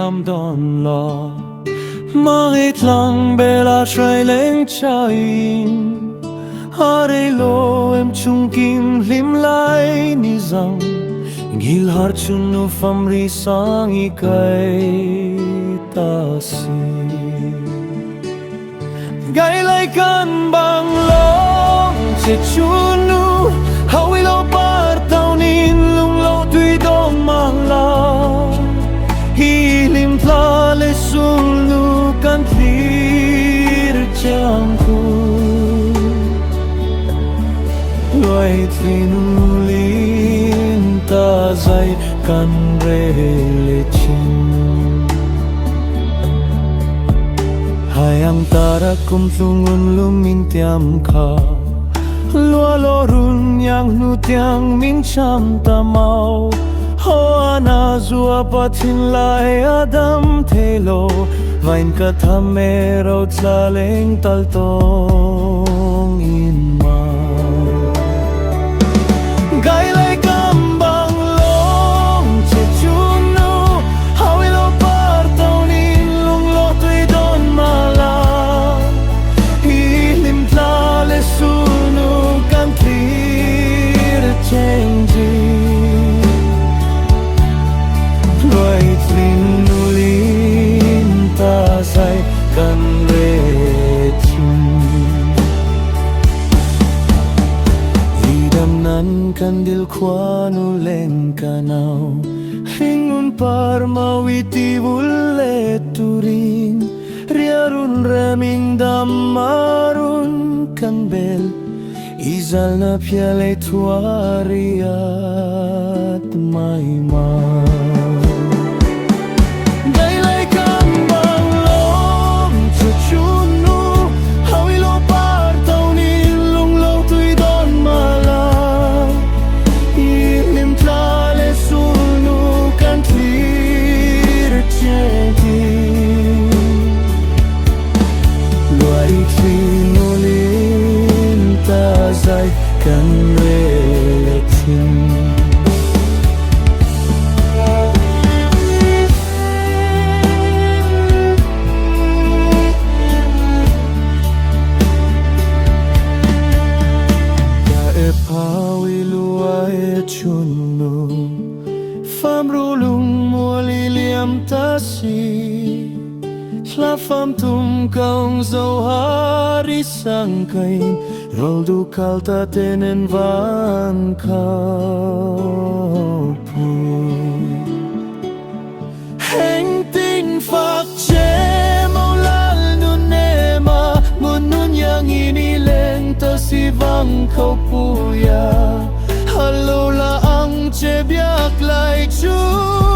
am don lo Mahit lang bela trai leng chain Hare lo em chung kim lim lai ni zang Gil har chunu famri sang ikai ta si Gai lai kan bang long che chunu Hawi lo par tau nin lung lo tui dong mang la Hilim tla le sulu kan thlir chang ku Loay trinulin ta zay kan re le chin Hayang tara kum tungun lumin tiam ka Lua lo run yang nu tiang min cham ta mau Ho ana zua patin lai adam thelo Vain ka thame rau tlaleng tal tong in ma Gai lai kambang long che chunu Hawi lo par tau nin lung lo tui don mala Hilim tla le sunu kan thlir chengji Loay trin nulin ta say kan re chin Idam nan kan dil kwanu leng kanau Hingun par mawiti bulle turin Riarun reming damarun kan bel Izal na piale tuariat maimau kan retin Ya e pawi luai chunu Fam rulung muali liam tasi La fam tum kaung zo hari sangkain Rol du kalta tenen van kau pun Heng ting fak che mau lal nun nema Munun yang ini leng ta si vang kau puya Halo la ang che biak lai chu